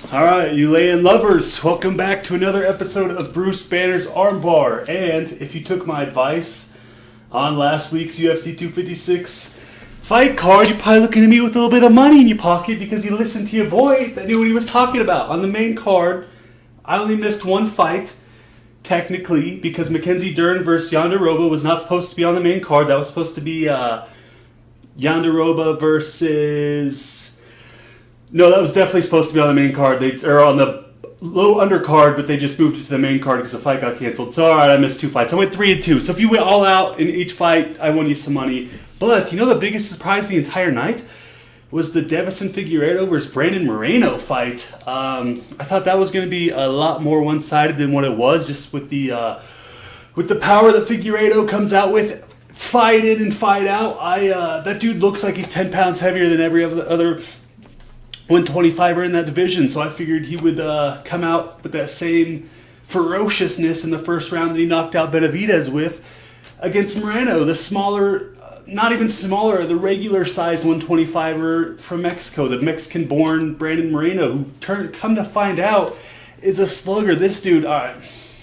All right, you lay-in lovers, welcome back to another episode of Bruce Banner's Armbar. And if you took my advice on last week's UFC 256 fight card, you're probably looking at me with a little bit of money in your pocket because you listened to your boy that knew what he was talking about. On the main card, I only missed one fight, technically, because Mackenzie Dern versus Yanderova was not supposed to be on the main card. That was supposed to be Yanderova versus... No, that was definitely supposed to be on the main card. Or on the low undercard, but they just moved it to the main card because the fight got canceled. So, alright, I missed two fights. I went 3-2. So if you went all out in each fight, I won you some money. But, you know the biggest surprise the entire night? Was the Deiveson Figueiredo versus Brandon Morono fight. I thought that was going to be a lot more one-sided than what it was, just with the power that Figueiredo comes out with. Fight in and fight out. That dude looks like he's 10 pounds heavier than every other 125er in that division, so I figured he would come out with that same ferociousness in the first round that he knocked out Benavidez with against Morono, the smaller, not even smaller, the regular-sized 125er from Mexico, the Mexican-born Brandon Morono, who come to find out is a slugger. This dude,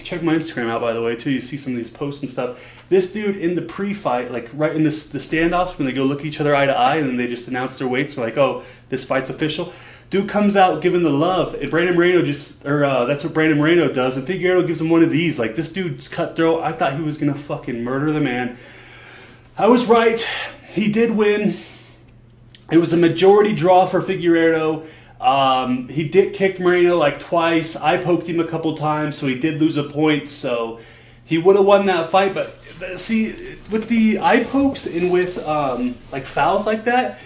check my Instagram out, by the way, too. You see some of these posts and stuff. This dude in the pre-fight, like right in the standoffs when they go look at each other eye to eye and then they just announce their weights, they're like, oh, this fight's official. Dude comes out giving the love, and Brandon Morono that's what Brandon Morono does, and Figueiredo gives him one of these. Like, this dude's cutthroat. I thought he was going to fucking murder the man. I was right. He did win. It was a majority draw for Figueiredo. He did kick Morono like twice. I poked him a couple times, so he did lose a point, so he would have won that fight. But see, with the eye pokes and with like fouls like that,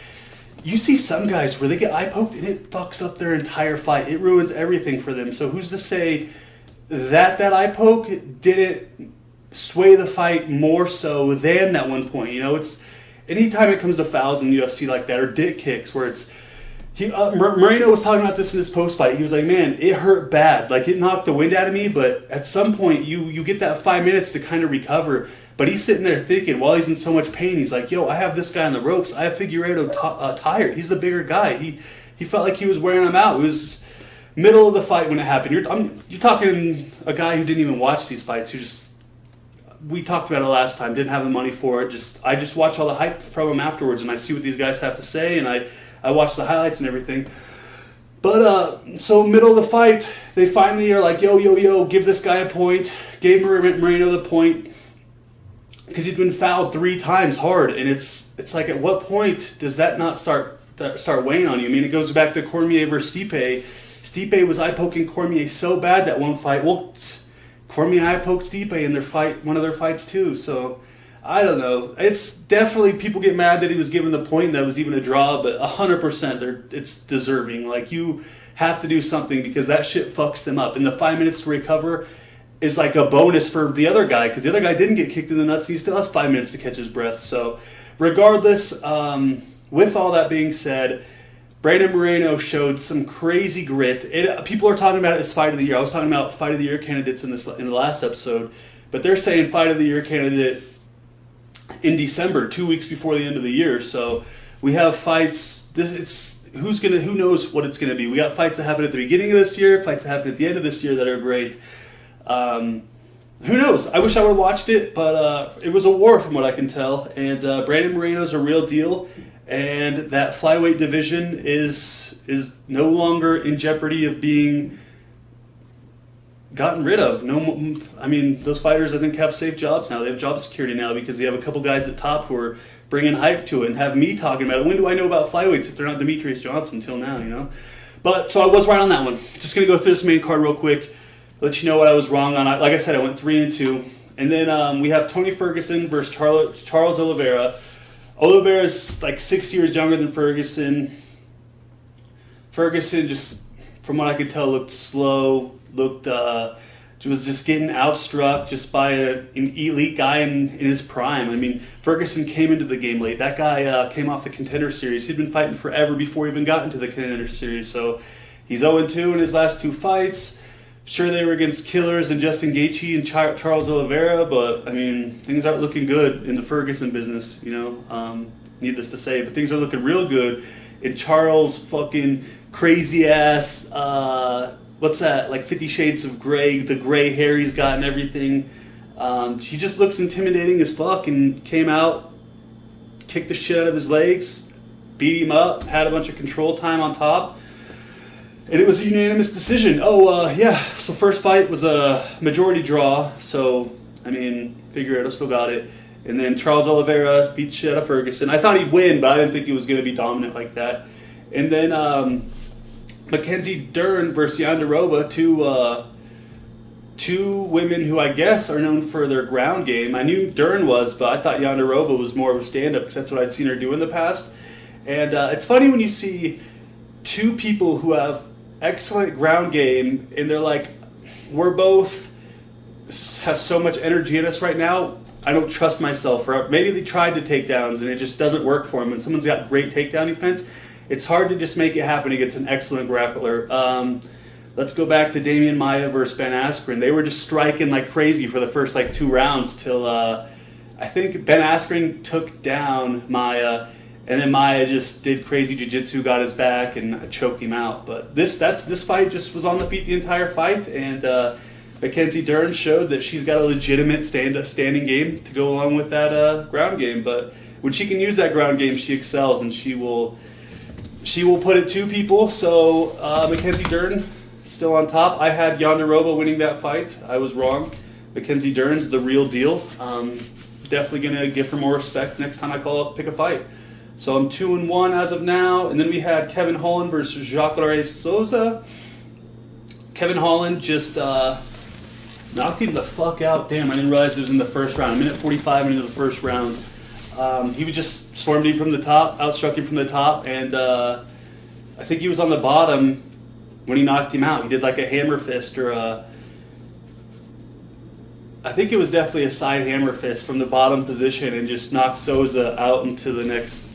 you see some guys where they get eye poked and it fucks up their entire fight. It ruins everything for them. So who's to say that eye poke didn't sway the fight more so than that one point? You know, it's anytime it comes to fouls in UFC like that or dick kicks where it's Morono was talking about this in his post-fight. He was like, man, it hurt bad. Like, it knocked the wind out of me, but at some point, you get that 5 minutes to kind of recover. But he's sitting there thinking, while he's in so much pain, he's like, yo, I have this guy on the ropes. I have Figueiredo tired. He's the bigger guy. He felt like he was wearing him out. It was middle of the fight when it happened. You're talking a guy who didn't even watch these fights. We talked about it last time, didn't have the money for it. I just watch all the hype from him afterwards, and I see what these guys have to say, and I watch the highlights and everything. But, so middle of the fight, they finally are like, yo, give this guy a point. Gave Morono the point because he'd been fouled 3 times hard. And it's like, at what point does that not start weighing on you? I mean, it goes back to Cormier versus Stipe. Stipe was eye-poking Cormier so bad that one fight. Well, Cormier eye-poked Stipe in one of their fights too, so... I don't know. It's definitely, people get mad that he was given the point that was even a draw, but 100% it's deserving. Like, you have to do something because that shit fucks them up. And the 5 minutes to recover is like a bonus for the other guy because the other guy didn't get kicked in the nuts. He still has 5 minutes to catch his breath. So, regardless, with all that being said, Brandon Morono showed some crazy grit. People are talking about it as Fight of the Year. I was talking about Fight of the Year candidates in the last episode, but they're saying Fight of the Year candidate in December, 2 weeks before the end of the year. So we have fights. Who knows what it's gonna be? We got fights that happen at the beginning of this year, fights that happen at the end of this year that are great. Who knows? I wish I would have watched it, but it was a war from what I can tell. And Brandon Moreno's a real deal, and that flyweight division is no longer in jeopardy of being gotten rid of. Those fighters I think have safe jobs now. They have job security now because they have a couple guys at top who are bringing hype to it and have me talking about it. When do I know about flyweights if they're not Demetrius Johnson until now, you know? But, so I was right on that one. Just going to go through this main card real quick, let you know what I was wrong on. Like I said, I went 3-2. And then we have Tony Ferguson versus Charles Oliveira. Oliveira's like 6 years younger than Ferguson. Ferguson just, from what I could tell, looked slow. Was just getting outstruck just by an elite guy in his prime. I mean, Ferguson came into the game late. That guy came off the Contender Series. He'd been fighting forever before he even got into the Contender Series. So he's 0-2 in his last 2 fights. Sure, they were against killers and Justin Gaethje and Charles Oliveira, but I mean, things aren't looking good in the Ferguson business, you know. Needless to say, but things are looking real good in Charles fucking crazy ass, what's that, like 50 Shades of Grey, the gray hair he's got and everything. He just looks intimidating as fuck, and came out, kicked the shit out of his legs, beat him up, had a bunch of control time on top, and it was a unanimous decision. So first fight was a majority draw, so, I mean, Figueiredo still got it. And then Charles Oliveira beat the shit out of Ferguson. I thought he'd win, but I didn't think he was going to be dominant like that. And then Mackenzie Dern versus Yanderova, two women who I guess are known for their ground game. I knew Dern was, but I thought Yanderova was more of a stand-up because that's what I'd seen her do in the past. And it's funny when you see two people who have excellent ground game, and they're like, we're both have so much energy in us right now, I don't trust myself. Or maybe they tried to take downs and it just doesn't work for them. When someone's got great takedown defense, it's hard to just make it happen against an excellent grappler. Let's go back to Demian Maia versus Ben Askren. They were just striking like crazy for the first like 2 rounds till I think Ben Askren took down Maia, and then Maia just did crazy jiu-jitsu, got his back, and choked him out. But this fight just was on the feet the entire fight, and Mackenzie Dern showed that she's got a legitimate standing game to go along with that ground game. But when she can use that ground game, she excels, and she will put it to people. So Mackenzie Dern still on top. I had Yanderova winning that fight. I was wrong. Mackenzie Dern's the real deal. Definitely going to give her more respect next time I pick a fight. So I'm 2-1 as of now. And then we had Kevin Holland versus Jacqueline Souza. Kevin Holland just knocked him the fuck out. Damn, I didn't realize it was in the first round. A minute 45 into the first round. He was just swarmed him from the top, outstruck him from the top, and I think he was on the bottom when he knocked him out. He did like a hammer fist or I think it was definitely a side hammer fist from the bottom position and just knocked Souza out into the next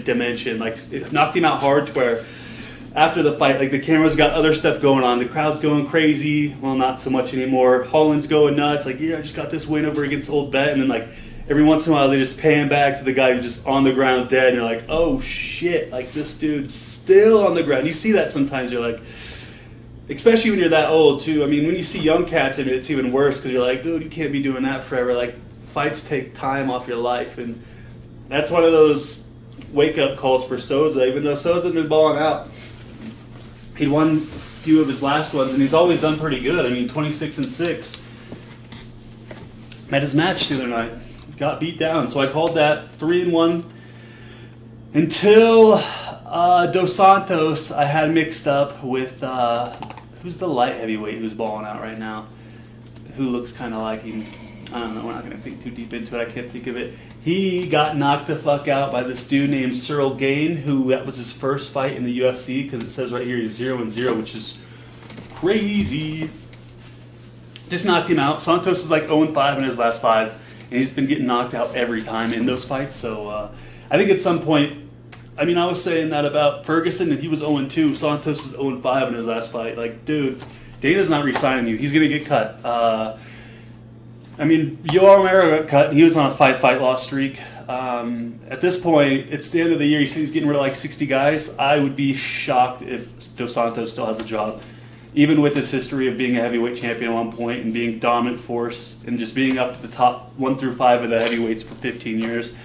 dimension. Like, it knocked him out hard to where after the fight, like, the camera's got other stuff going on. The crowd's going crazy. Well, not so much anymore. Holland's going nuts. Like, yeah, I just got this win over against Old Bet. And then, like, every once in a while, they just pan back to the guy who's just on the ground dead. And you're like, oh, shit. Like, this dude's still on the ground. You see that sometimes. You're like, especially when you're that old, too. I mean, when you see young cats, I mean, it's even worse because you're like, dude, you can't be doing that forever. Like, fights take time off your life. And that's one of those wake-up calls for Souza. Even though Souza's been balling out, he'd won a few of his last ones, and he's always done pretty good. I mean, 26-6. Met his match the other night. Got beat down. So I called that 3-1 until Dos Santos I had mixed up with, who's the light heavyweight who's balling out right now? Who looks kind of like him? I don't know. We're not going to think too deep into it. I can't think of it. He got knocked the fuck out by this dude named Cyril Gane, who that was his first fight in the UFC, because it says right here he's 0-0, which is crazy. Just knocked him out. Santos is like 0-5 in his last 5, and he's been getting knocked out every time in those fights. So I think at some point, I mean, I was saying that about Ferguson, and he was 0-2. Santos is 0-5 in his last fight. Like, dude, Dana's not re-signing you. He's going to get cut. I mean, Yoel Romero got cut. He was on a 5-fight loss streak. At this point, it's the end of the year. He's getting rid of like 60 guys. I would be shocked if Dos Santos still has a job. Even with his history of being a heavyweight champion at one point and being dominant force and just being up to the top 1 through 5 of the heavyweights for 15 years.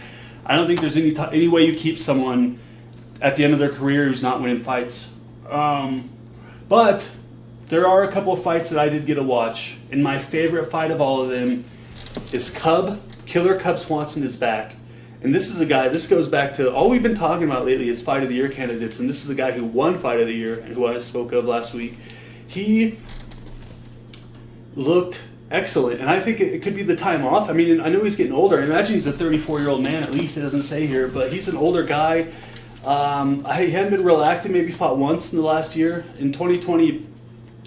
I don't think there's any way you keep someone at the end of their career who's not winning fights. But there are a couple of fights that I did get to watch, and my favorite fight of all of them is Killer Cub Swanson is back. And this is a guy, this goes back to all we've been talking about lately is Fight of the Year candidates, and this is a guy who won Fight of the Year and who I spoke of last week. He looked excellent, and I think it could be the time off. I mean, I know he's getting older. I imagine he's a 34-year-old man, at least it doesn't say here, but he's an older guy. He hadn't been real active, maybe fought once in the last year. In 2020,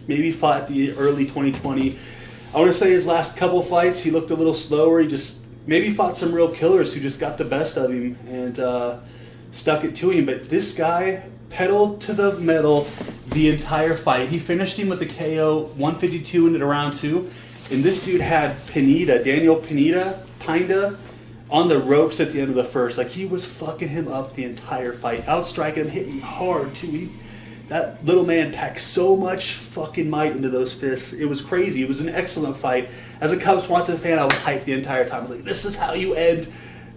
maybe fought the early 2020. I want to say his last couple fights, he looked a little slower. He just maybe fought some real killers who just got the best of him and stuck it to him. But this guy pedaled to the metal the entire fight. He finished him with a KO, 152 into round 2. And this dude had Daniel Pineda, on the ropes at the end of the first. Like, he was fucking him up the entire fight. Outstriking him, hitting hard, too. That little man packed so much fucking might into those fists. It was crazy. It was an excellent fight. As a Cub Swanson fan, I was hyped the entire time. I was like, this is how you end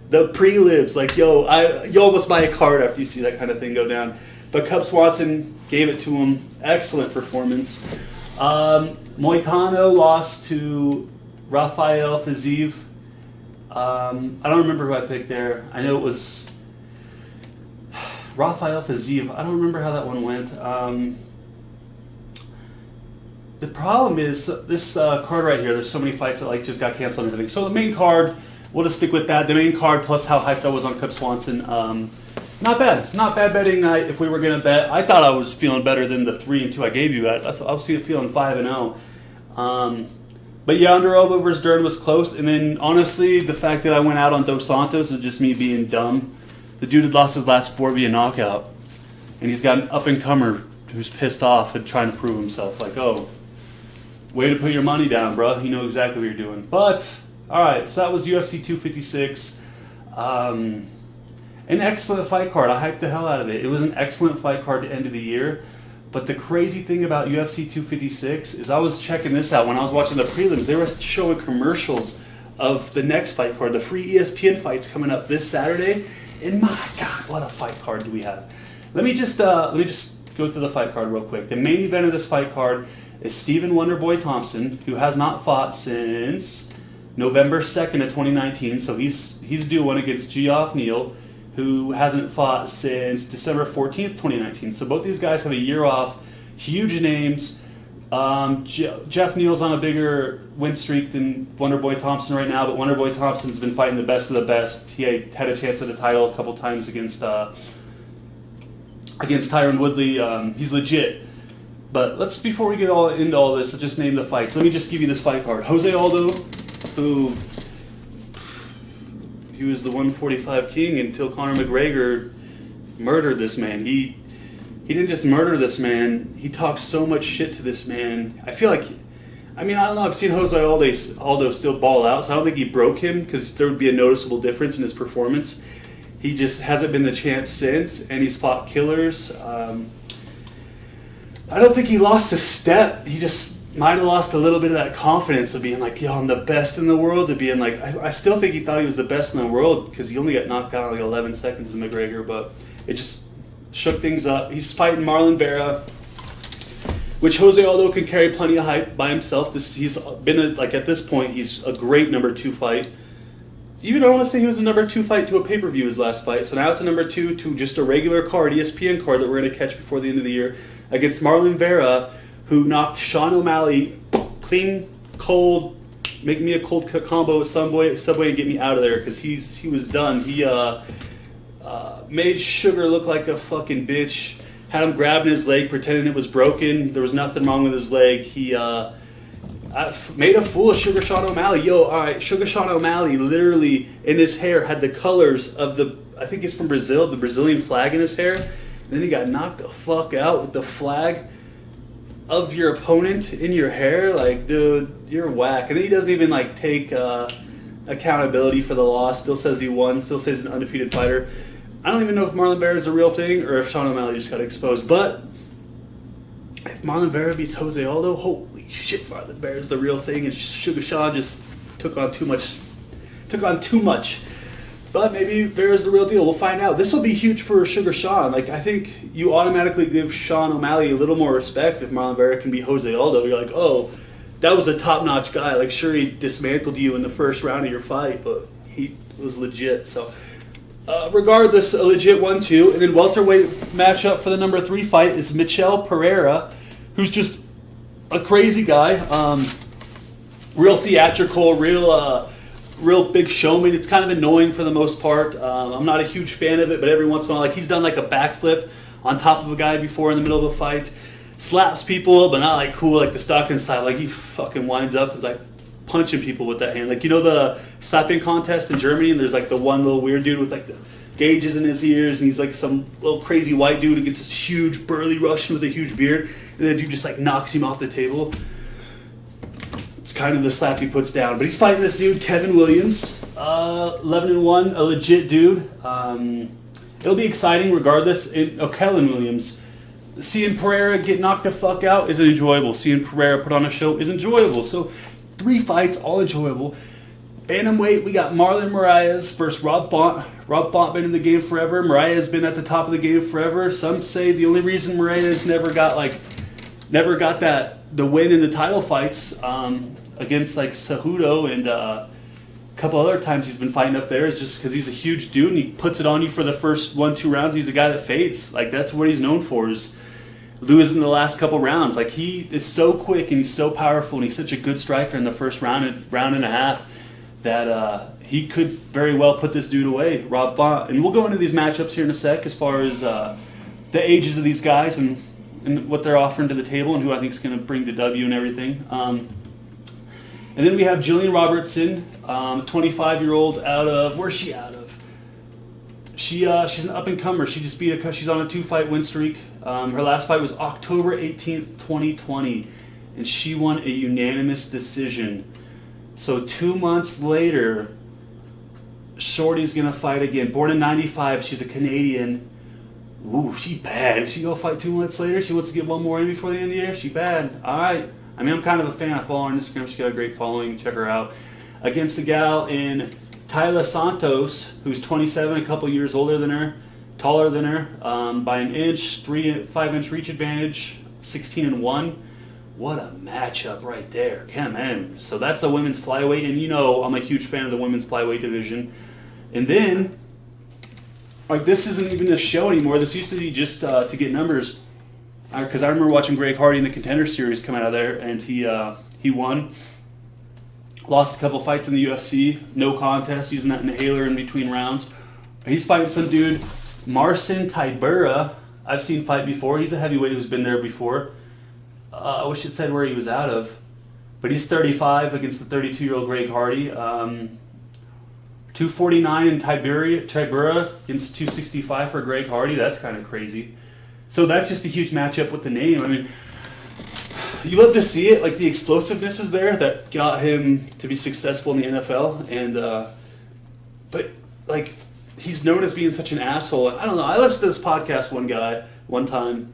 the pre-lives. Like, you almost buy a card after you see that kind of thing go down. But Cub Swanson gave it to him. Excellent performance. Moicano lost to Rafael Fiziev. I don't remember who I picked there. I know it was Rafael Fiziev. I don't remember how that one went. The problem is this card right here. There's so many fights that just got canceled and everything. So the main card, we'll just stick with that. The main card plus how hyped I was on Cub Swanson. Not bad. Not bad betting night if we were going to bet. I thought I was feeling better than the 3-2 I gave you guys. I was feeling 5-0. But Yanderova versus Dern was close. And then, honestly, the fact that I went out on Dos Santos is just me being dumb. The dude had lost his last 4 via knockout. And he's got an up-and-comer who's pissed off and trying to prove himself. Like, oh, way to put your money down, bro. You know exactly what you're doing. But, all right, so that was UFC 256. An excellent fight card. I hyped the hell out of it. It was an excellent fight card to end of the year. But the crazy thing about UFC 256 is I was checking this out when I was watching the prelims. They were showing commercials of the next fight card, the free ESPN fights coming up this Saturday. And my God, what a fight card do we have? Let me just go through the fight card real quick. The main event of this fight card is Stephen Wonderboy Thompson, who has not fought since November 2nd of 2019. So he's due one against Geoff Neal, who hasn't fought since December 14th, 2019. So both these guys have a year off. Huge names. Geoff Neal's on a bigger win streak than Wonderboy Thompson right now, but Wonderboy Thompson's been fighting the best of the best. He had a chance at the title a couple times against Tyron Woodley. He's legit. But before we get into all this, let's just name the fights. Let me just give you this fight card. Jose Aldo, who he was the 145 king until Conor McGregor murdered this man. He didn't just murder this man. He talked so much shit to this man. I feel like, I don't know. I've seen Jose Aldo still ball out, so I don't think he broke him because there would be a noticeable difference in his performance. He just hasn't been the champ since, and he's fought killers. I don't think he lost a step. He just might have lost a little bit of that confidence of being like, yo, I'm the best in the world, to being like, I still think he thought he was the best in the world because he only got knocked out in 11 seconds in McGregor, but it just shook things up. He's fighting Marlon Vera, which Jose Aldo can carry plenty of hype by himself. He's been, at this point, he's a great number 2 fight. Even I want to say he was a number 2 fight to a pay-per-view his last fight, so now it's a number 2 to just a regular card, ESPN card that we're going to catch before the end of the year against Marlon Vera, who knocked Sean O'Malley clean, cold, make me a cold combo with Subway and get me out of there because he was done. He made Sugar look like a fucking bitch, had him grabbing his leg, pretending it was broken. There was nothing wrong with his leg. He made a fool of Sugar Sean O'Malley. Yo, all right, Sugar Sean O'Malley literally in his hair had the colors of I think he's from Brazil, the Brazilian flag in his hair. And then he got knocked the fuck out with the flag of your opponent in your hair. Like, dude, you're whack. And then he doesn't even take accountability for the loss. Still says he won. Still says he's an undefeated fighter. I don't even know if Marlon Vera is a real thing or if Sean O'Malley just got exposed. But if Marlon Vera beats Jose Aldo, holy shit, Marlon Vera is the real thing, and Sugar Sean just took on too much. But maybe Vera's the real deal. We'll find out. This will be huge for Sugar Sean. I think you automatically give Sean O'Malley a little more respect if Marlon Vera can be Jose Aldo. You're like, oh, that was a top-notch guy. Sure, he dismantled you in the first round of your fight, but he was legit. So, regardless, a legit 1-2. And then welterweight matchup for the number 3 fight is Michel Pereira, who's just a crazy guy. Real theatrical, real big showman. It's kind of annoying for the most part. I'm not a huge fan of it, but every once in a while, he's done a backflip on top of a guy before in the middle of a fight. Slaps people, but not cool the Stockton style. He fucking winds up and is punching people with that hand. The slapping contest in Germany, and there's the one little weird dude with the gauges in his ears, and he's some little crazy white dude against this huge burly Russian with a huge beard, and the dude just knocks him off the table. It's kind of the slap he puts down. But he's fighting this dude, Kevin Williams, 11-1, a legit dude. It'll be exciting regardless. Kellen Williams, seeing Pereira get knocked the fuck out is enjoyable. Seeing Pereira put on a show is enjoyable. So 3 fights, all enjoyable. Bantamweight, we got Marlon Moraes versus Rob Bont. Rob Bont been in the game forever. Moraes been at the top of the game forever. Some say the only reason Moraes never got the win in the title fights against like Cejudo and a couple other times he's been fighting up there is just because he's a huge dude and he puts it on you for the first 1-2 rounds. He's a guy that fades. Like that's what he's known for, is losing the last couple rounds. Like he is so quick and he's so powerful and he's such a good striker in the first round and a half that he could very well put this dude away, Rob Bont. And we'll go into these matchups here in a sec as far as the ages of these guys and what they're offering to the table and who I think is going to bring the W and everything. And then we have Jillian Robertson, 25-year-old out of, where's she out of? She's an up-and-comer. She just she's on a 2-fight win streak. Her last fight was October 18th, 2020, and she won a unanimous decision. So 2 months later, Shorty's going to fight again. Born in 95, she's a Canadian. Ooh, she bad. If she go fight 2 months later, she wants to get one more in before the end of the year, she bad. All right. I mean, I'm kind of a fan. I follow her on Instagram. She's got a great following. Check her out. Against the gal in Tayla Santos, who's 27, a couple years older than her, taller than her, by an inch, 5-inch reach advantage, 16-1. What a matchup right there. Come on. So that's a women's flyweight, and you know I'm a huge fan of the women's flyweight division. And then, like, this isn't even a show anymore. This used to be just to get numbers. Because I remember watching Greg Hardy in the Contender Series come out of there, and he won. Lost a couple fights in the UFC, no contest, using that inhaler in between rounds. He's fighting some dude, Marcin Tybura. I've seen fight before. He's a heavyweight who's been there before. I wish it said where he was out of. But he's 35 against the 32-year-old Greg Hardy. 249 in Tybura against 265 for Greg Hardy. That's kind of crazy. So that's just a huge matchup with the name. I mean, you love to see it. Like, the explosiveness is there that got him to be successful in the NFL. And but, like, he's known as being such an asshole. I don't know. I listened to this podcast one time,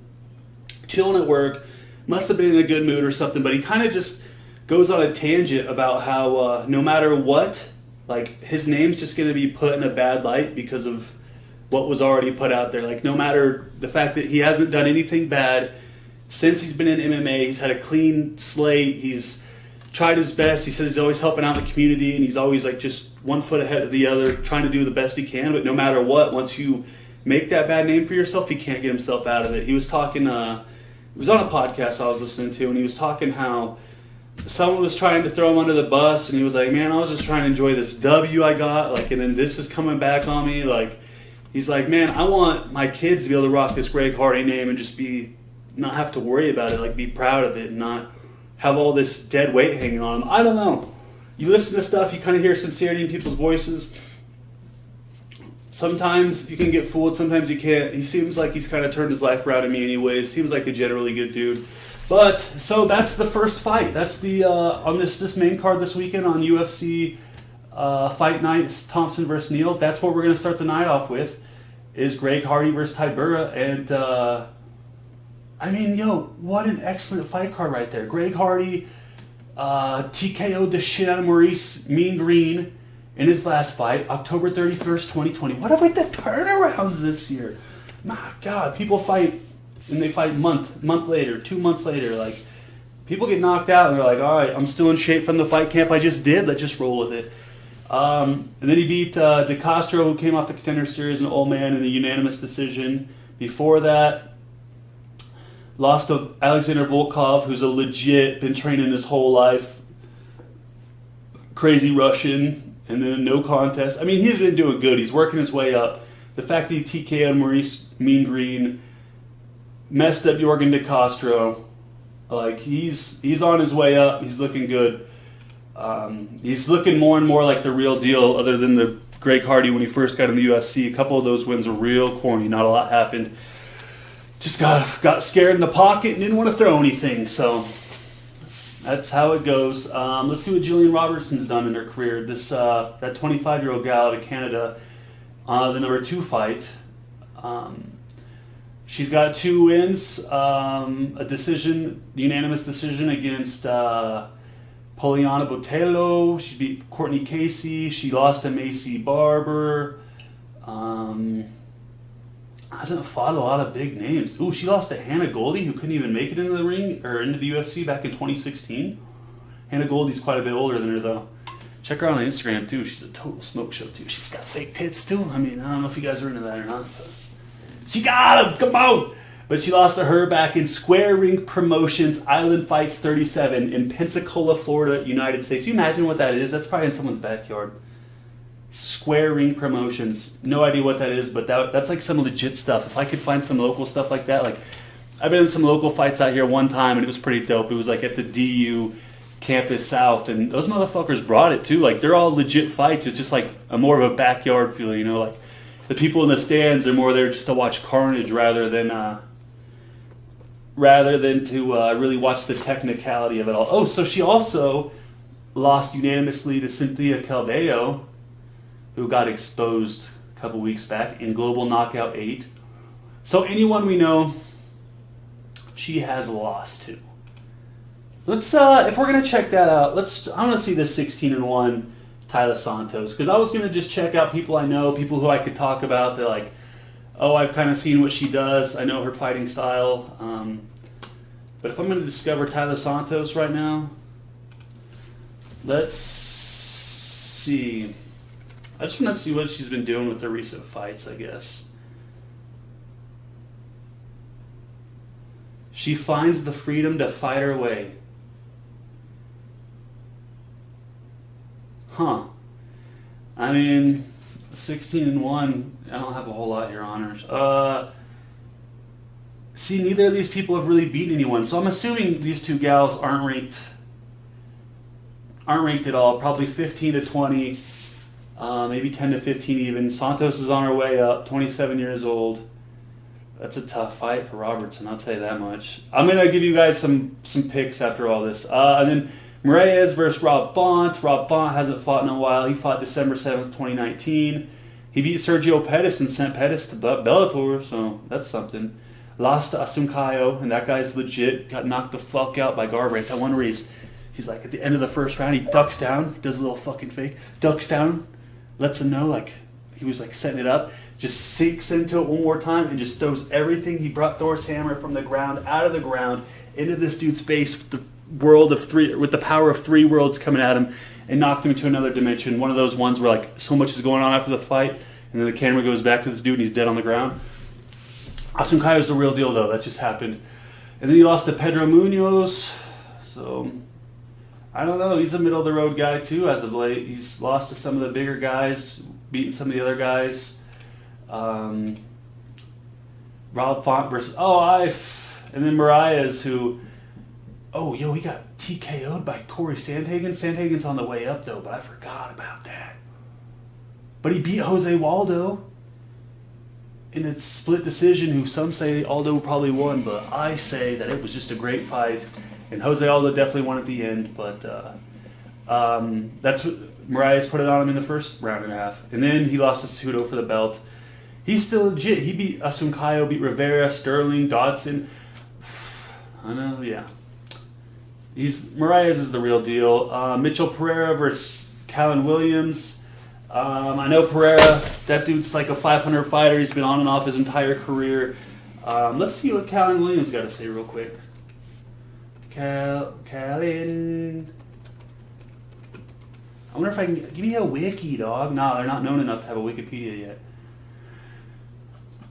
chilling at work. Must have been in a good mood or something. But he kind of just goes on a tangent about how no matter what, like, his name's just going to be put in a bad light because of what was already put out there. Like, no matter the fact that he hasn't done anything bad since he's been in MMA, he's had a clean slate, he's tried his best, he says he's always helping out the community, and he's always like just 1 foot ahead of the other, trying to do the best he can. But no matter what, once you make that bad name for yourself, he can't get himself out of it. He was talking, it was on a podcast I was listening to, and he was talking how someone was trying to throw him under the bus, and he was like, man, I was just trying to enjoy this W I got, like, and then this is coming back on me, like. He's like, man, I want my kids to be able to rock this Greg Hardy name and just not have to worry about it, like be proud of it and not have all this dead weight hanging on them. I don't know. You listen to stuff, you kind of hear sincerity in people's voices. Sometimes you can get fooled, sometimes you can't. He seems like he's kind of turned his life around in me anyways. Seems like a generally good dude. But, so that's the first fight. That's the, on this main card this weekend on UFC Fight Night, Thompson versus Neal. That's what we're going to start the night off with, is Greg Hardy versus Tybura. And I mean, what an excellent fight card right there. Greg Hardy TKO'd the shit out of Maurice Mean Green in his last fight, October 31st, 2020. What about the turnarounds this year? My God, people fight and they fight month later, 2 months later. Like, people get knocked out and they're like, all right, I'm still in shape from the fight camp I just did. Let's just roll with it. And then he beat De Castro, who came off the Contender Series, an old man, in a unanimous decision. Before that, lost to Alexander Volkov, who's a legit, been training his whole life, crazy Russian, and then no contest. I mean, he's been doing good. He's working his way up. The fact that he TKO'd Maurice Mean Green, messed up Jorgen De Castro, like, he's on his way up. He's looking good. He's looking more and more like the real deal, other than the Greg Hardy when he first got in the UFC. A couple of those wins were real corny. Not a lot happened. Just got scared in the pocket and didn't want to throw anything. So that's how it goes. Let's see what Jillian Robertson's done in her career. This that 25-year-old gal out of Canada, the number 2 fight. She's got 2 wins, a unanimous decision against Poliana Botelho. She beat Courtney Casey. She lost to Macy Barber. Hasn't fought a lot of big names. Ooh, she lost to Hannah Goldie, who couldn't even make it into the ring or into the UFC back in 2016. Hannah Goldie's quite a bit older than her though. Check her out on Instagram too. She's a total smoke show too. She's got fake tits too. I mean, I don't know if you guys are into that or not. But she got him. Come on. But she lost to her back in Square Ring Promotions Island Fights 37 in Pensacola, Florida, United States. You imagine what that is? That's probably in someone's backyard. Square Ring Promotions. No idea what that is, but that's like some legit stuff. If I could find some local stuff like that, like I've been in some local fights out here one time and it was pretty dope. It was like at the DU Campus South, and those motherfuckers brought it too. Like they're all legit fights. It's just like a more of a backyard feel, you know. Like the people in the stands are more there just to watch carnage rather than to really watch the technicality of it all. Oh, so she also lost unanimously to Cynthia Calvillo, who got exposed a couple weeks back in Global Knockout 8. So anyone we know, she has lost to. Let's if we're gonna check that out, I want to see this 16-1 Taila Santos, because I was gonna just check out people I know, people who I could talk about that like, oh, I've kind of seen what she does. I know her fighting style. But if I'm gonna discover Taila Santos right now, let's see. I just want to see what she's been doing with the recent fights, I guess. She finds the freedom to fight her way. Huh. I mean, 16-1, I don't have a whole lot here on her. See, neither of these people have really beaten anyone, so I'm assuming these two gals aren't ranked at all. Probably 15-20. Maybe 10-15 even. Santos is on her way up, 27 years old. That's a tough fight for Robertson, I'll tell you that much. I'm going to give you guys some picks after all this. And then Moraes versus Rob Font. Rob Font hasn't fought in a while. He fought December 7th, 2019. He beat Sergio Pettis and sent Pettis to Bellator, so that's something. Lost to Asuncayo, and that guy's legit. Got knocked the fuck out by Garbrandt. That one where he's like at the end of the first round, he ducks down, does a little fucking fake, ducks down, lets him know like he was like setting it up, just sinks into it one more time and just throws everything. He brought Thor's hammer from the ground, out of the ground, into this dude's face with the power of 3 worlds coming at him, and knocked him into another dimension. One of those ones where like so much is going on after the fight, and then the camera goes back to this dude and he's dead on the ground. Asuncayo's the real deal though, that just happened. And then he lost to Pedro Munoz, so I don't know. He's a middle of the road guy too as of late. He's lost to some of the bigger guys, beaten some of the other guys. Rob Font versus and then Marias, who he got TKO'd by Corey Sandhagen. Sandhagen's on the way up though, but I forgot about that. But he beat Jose Waldo in a split decision, who some say Aldo probably won, but I say that it was just a great fight. And Jose Aldo definitely won at the end, but that's what Marias put it on him in the first round and a half. And then he lost to Cejudo for the belt. He's still legit. He beat Asuncayo, beat Rivera, Sterling, Dodson. I know, yeah. Marias is the real deal. Mitchell Pereira versus Callan Williams. I know Pereira, that dude's like a 500 fighter. He's been on and off his entire career. Let's see what Callan Williams got to say real quick. Callan. I wonder if I can give me a wiki, dog. No, they're not known enough to have a Wikipedia yet.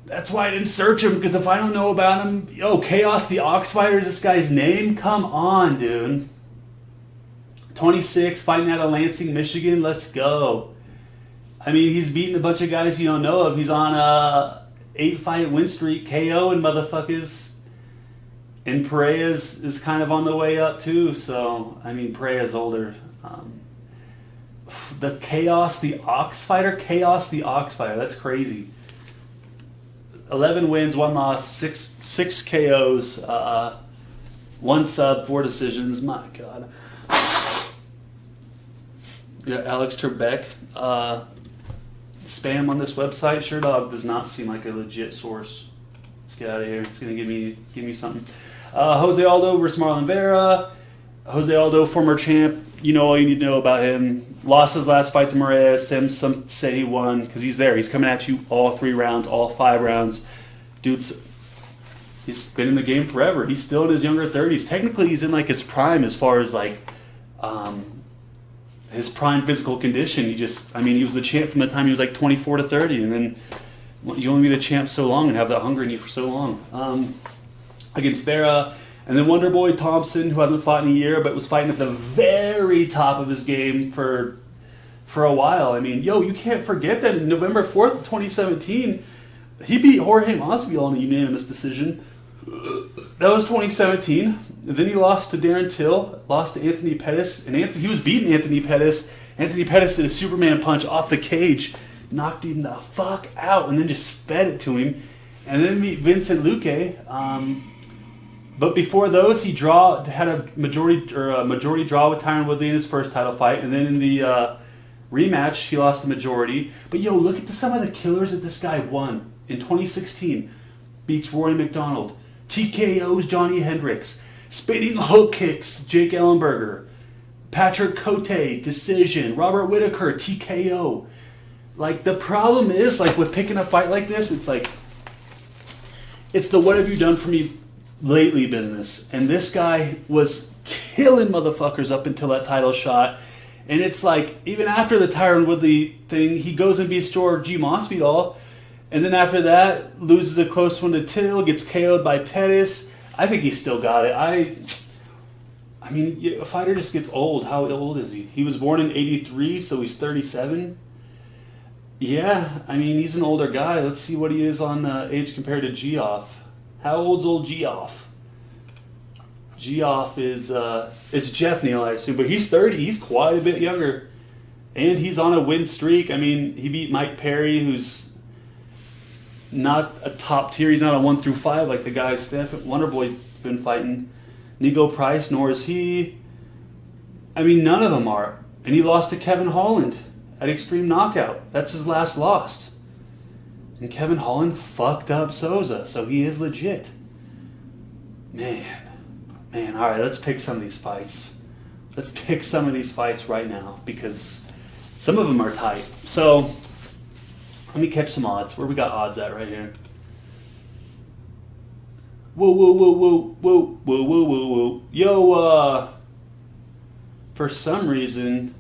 That's why I didn't search him, because if I don't know about him, Chaos the Ox Fighter is this guy's name? Come on, dude. 26, fighting out of Lansing, Michigan. Let's go. I mean, he's beating a bunch of guys you don't know of. He's on a 8-fight win streak, KO and motherfuckers. And Pereira is kind of on the way up too. So, I mean, Pereira's older. The Chaos the Ox Fighter? Chaos the Ox Fighter. That's crazy. 11 wins, 1 loss, 6 KOs, 1 sub, 4 decisions. My God. Yeah, Alex Trebek. Spam on this website. Sure Dog does not seem like a legit source. Let's get out of here. It's gonna give me something. Jose Aldo versus Marlon Vera. Jose Aldo, former champ. You know all you need to know about him. Lost his last fight to Moraes. Some say he won because he's there. He's coming at you all 3 rounds, all 5 rounds. He's been in the game forever. He's still in his younger 30s. Technically, he's in like his prime as far as like his prime physical condition. He was the champ from the time he was like 24 to 30, and then you only be the champ so long and have that hunger in you for so long. Against Vera, and then Wonder Boy Thompson, who hasn't fought in a year, but was fighting at the very top of his game for a while. I mean, you can't forget that November 4th, 2017, he beat Jorge Masvidal on a unanimous decision. That was 2017. And then he lost to Darren Till, lost to Anthony Pettis, and he was beating Anthony Pettis. Anthony Pettis did a Superman punch off the cage, knocked him the fuck out, and then just fed it to him. And then meet Vincent Luque. But before those, he had a majority draw with Tyron Woodley in his first title fight, and then in the rematch, he lost the majority. But look at some of the killers that this guy won in 2016. Beats Rory McDonald, TKO's Johnny Hendricks, spinning hook kicks Jake Ellenberger, Patrick Cote decision, Robert Whitaker TKO. Like, the problem is, like, with picking a fight like this, it's like, it's the what have you done for me lately business. And this guy was killing motherfuckers up until that title shot. And it's like, even after the Tyron Woodley thing, he goes and beats George G. Masvidal. And then after that, loses a close one to Till, gets KO'd by Pettis. I think he still got it. I mean, a fighter just gets old. How old is he? He was born in 83, so he's 37. Yeah, I mean, he's an older guy. Let's see what he is on age compared to Geoff. How old's old Geoff? Geoff is, it's Jeff Neal, I assume, but he's 30. He's quite a bit younger. And he's on a win streak. I mean, he beat Mike Perry, who's not a top tier. He's not a 1 through 5 like the guy Wonderboy's been fighting. Nico Price, nor is he. I mean, none of them are. And he lost to Kevin Holland at Extreme Knockout. That's his last loss. And Kevin Holland fucked up Souza, so he is legit. Man, all right, let's pick some of these fights. Let's pick some of these fights right now, because some of them are tight. So, let me catch some odds. Where we got odds at right here? Whoa. Yo, for some reason,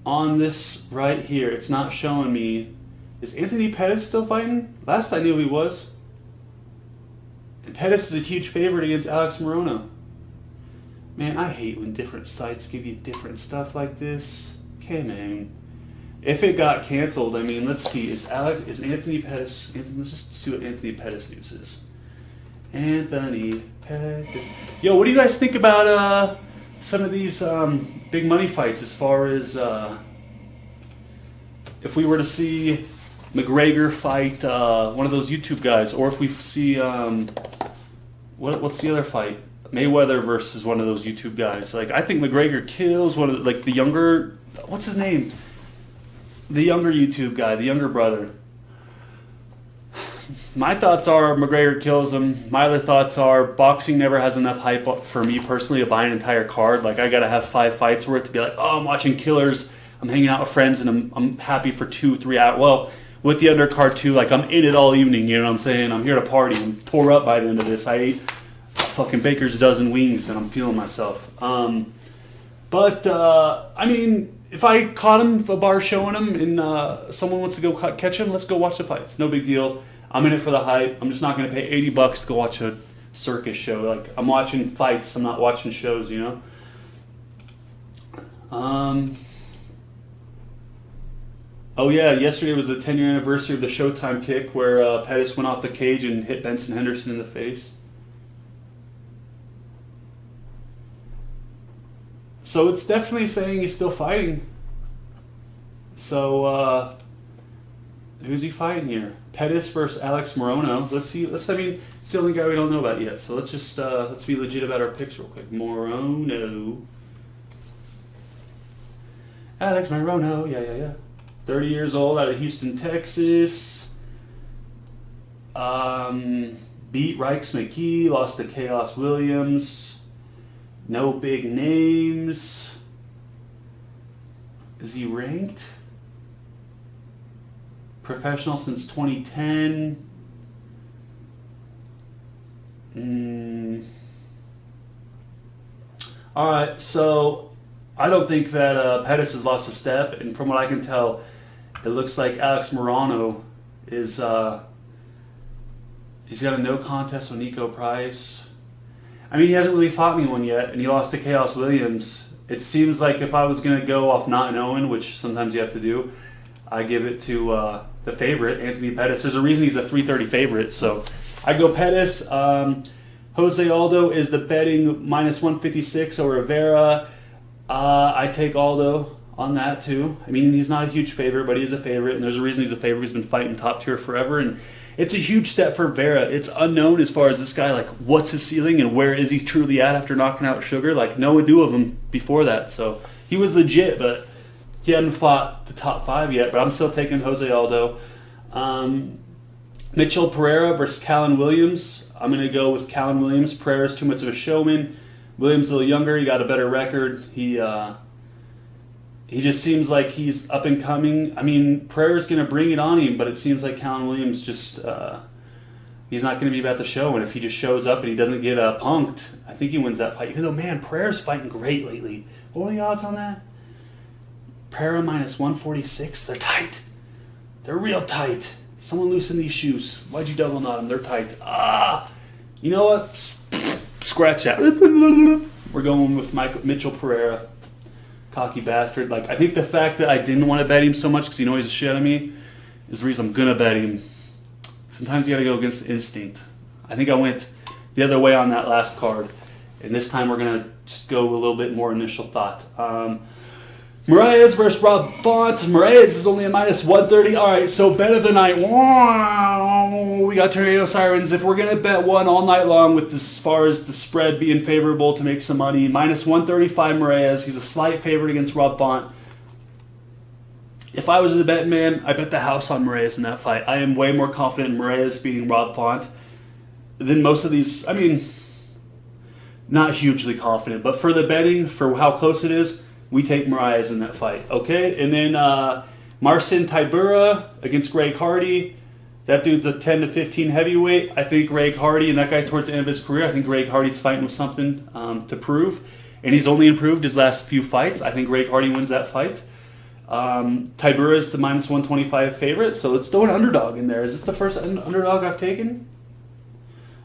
on this right here, it's not showing me. Is Anthony Pettis still fighting? Last I knew he was. And Pettis is a huge favorite against Alex Morono. Man, I hate when different sites give you different stuff like this. Okay, man. If it got canceled, I mean, let's see. Is Anthony Pettis? Let's just see what Anthony Pettis news is. Anthony Pettis. Yo, what do you guys think about some of these big money fights? As far as if we were to see McGregor fight one of those YouTube guys, or if we see what's the other fight? Mayweather versus one of those YouTube guys. Like, I think McGregor kills one of the younger. What's his name? The younger YouTube guy, the younger brother. My thoughts are McGregor kills him. My other thoughts are boxing never has enough hype for me personally to buy an entire card. Like, I gotta have 5 fights worth to be like, oh, I'm watching killers. I'm hanging out with friends and I'm happy for 2-3 hours. Well, with the undercard too, like, I'm in it all evening. You know what I'm saying? I'm here to party and tore up by the end of this. I ate fucking Baker's dozen wings and I'm feeling myself. I mean, if I caught him, if a bar showing him, and someone wants to go catch him, let's go watch the fights. No big deal. I'm in it for the hype. I'm just not going to pay $80 to go watch a circus show. Like, I'm watching fights. I'm not watching shows, you know? Oh, yeah, yesterday was the 10-year anniversary of the Showtime kick where Pettis went off the cage and hit Benson Henderson in the face. So it's definitely saying he's still fighting. So, who's he fighting here? Pettis versus Alex Morono. Let's see. It's the only guy we don't know about yet. So let's just let's be legit about our picks real quick. Morono. Alex Morono. Yeah. 30 years old, out of Houston, Texas. Beat Reichs McKee, lost to Chaos Williams. No big names. Is he ranked? Professional since 2010. Alright, so I don't think that Pettis has lost a step, and from what I can tell, it looks like Alex Morono is he's got a no contest with Nico Price. I mean, he hasn't really fought anyone yet, and he lost to Chaos Williams. It seems like if I was going to go off not knowing, which sometimes you have to do, I give it to the favorite, Anthony Pettis. There's a reason he's a 330 favorite, so I go Pettis. Jose Aldo is the betting minus 156 over Oliveira. I take Aldo on that too. I mean, he's not a huge favorite, but he is a favorite, and there's a reason he's a favorite. He's been fighting top tier forever, and it's a huge step for Vera. It's unknown as far as this guy, like, what's his ceiling and where is he truly at after knocking out Sugar. Like, no one knew of him before that, so he was legit, but he hadn't fought the top 5 yet, but I'm still taking Jose Aldo. Mitchell Pereira versus Callan Williams. I'm going to go with Callan Williams. Pereira's too much of a showman. Williams a little younger. He got a better record. He just seems like he's up and coming. I mean, Pereira's going to bring it on him, but it seems like Callan Williams just he's not going to be about the show. And if he just shows up and he doesn't get punked, I think he wins that fight. Even though, man, Pereira's fighting great lately. What are the odds on that? Pereira minus 146. They're tight. They're real tight. Someone loosen these shoes. Why'd you double knot them? They're tight. You know what? Scratch that. We're going with Mitchell Pereira. Cocky bastard. Like, I think the fact that I didn't want to bet him so much because he knows the shit out of me is the reason I'm gonna bet him. Sometimes you gotta go against instinct. I think I went the other way on that last card, and this time we're gonna just go a little bit more initial thought. Moraes versus Rob Font. Moraes is only a minus 130. All right, so bet of the night. Wow, we got Tornado Sirens. If we're going to bet one all night long with as far as the spread being favorable to make some money, minus 135 Moraes. He's a slight favorite against Rob Font. If I was a betting man, I bet the house on Moraes in that fight. I am way more confident in Moraes beating Rob Font than most of these. I mean, not hugely confident, but for the betting, for how close it is, we take Moraes in that fight, okay? And then Marcin Tybura against Greg Hardy. That dude's a 10 to 15 heavyweight. I think Greg Hardy, and that guy's towards the end of his career, I think Greg Hardy's fighting with something to prove. And he's only improved his last few fights. I think Greg Hardy wins that fight. Tybura is the minus 125 favorite, so let's throw an underdog in there. Is this the first underdog I've taken?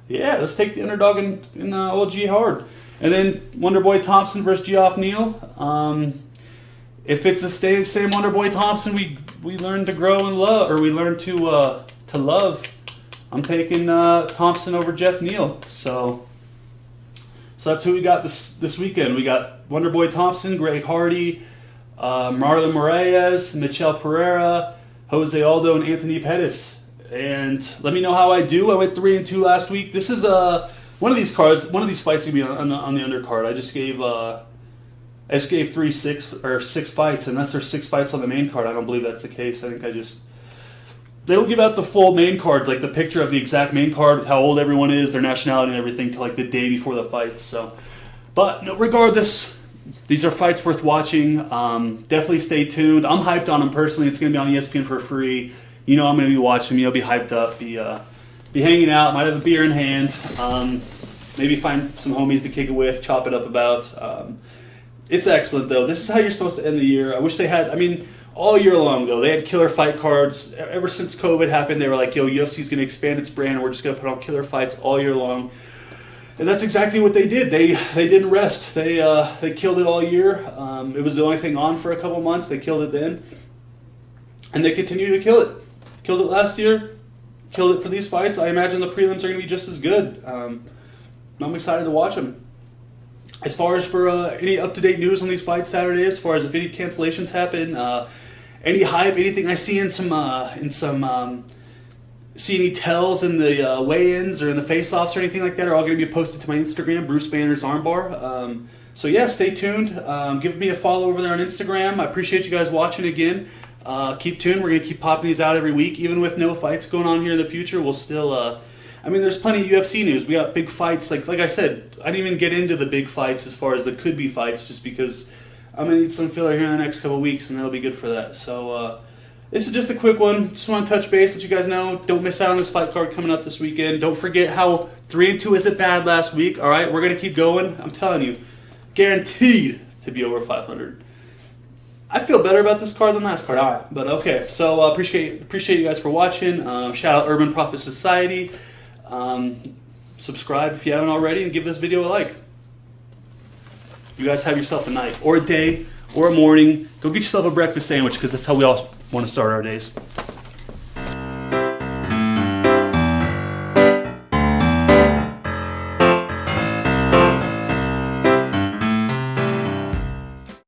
Yeah, let's take the underdog in OG Hard. And then Wonderboy Thompson versus Geoff Neal. If it's the same Wonderboy Thompson we learn to grow and love, or we learn to love, I'm taking Thompson over Geoff Neal. So that's who we got this weekend. We got Wonderboy Thompson, Greg Hardy, Marlon Moraes, Mitchell Pereira, Jose Aldo, and Anthony Pettis. And let me know how I do. I went 3-2 last week. This is one of these cards. One of these fights gonna be on the undercard. I just gave 6 fights, unless there's 6 fights on the main card. I don't believe that's the case. I think they don't give out the full main cards, like the picture of the exact main card with how old everyone is, their nationality, and everything, till like the day before the fights. So, but no, regardless, these are fights worth watching. Definitely stay tuned. I'm hyped on them personally. It's gonna be on ESPN for free. You know I'm gonna be watching. Be hyped up. Be hanging out. Might have a beer in hand. Maybe find some homies to kick it with. Chop it up about. It's excellent though. This is how you're supposed to end the year. I wish they had. I mean, all year long though, they had killer fight cards. Ever since COVID happened, they were like, "Yo, UFC's gonna expand its brand, and we're just gonna put on killer fights all year long." And that's exactly what they did. They didn't rest. They killed it all year. It was the only thing on for a couple months. They killed it then, and they continue to kill it. Killed it last year. Killed it for these fights. I imagine the prelims are going to be just as good. I'm excited to watch them. As far as for any up-to-date news on these fights Saturday, as far as if any cancellations happen, any hype, anything I see see any tells in the weigh-ins or in the face-offs or anything like that are all going to be posted to my Instagram, BruceBannersArmbar. So yeah, stay tuned. Give me a follow over there on Instagram. I appreciate you guys watching again. Keep tuned. We're going to keep popping these out every week. Even with no fights going on here in the future, we'll still... I mean, there's plenty of UFC news. We got big fights. Like I said, I didn't even get into the big fights as far as the could-be fights just because I'm going to need some filler here in the next couple of weeks, and that'll be good for that. So this is just a quick one. Just want to touch base, let you guys know. Don't miss out on this fight card coming up this weekend. Don't forget how 3-2 isn't bad last week. All right, we're going to keep going. I'm telling you, guaranteed to be over 500. I feel better about this card than last card. All right, but okay. So appreciate you guys for watching. Shout out Urban Prophet Society. Subscribe if you haven't already, and give this video a like. You guys have yourself a night, or a day, or a morning. Go get yourself a breakfast sandwich, because that's how we all want to start our days.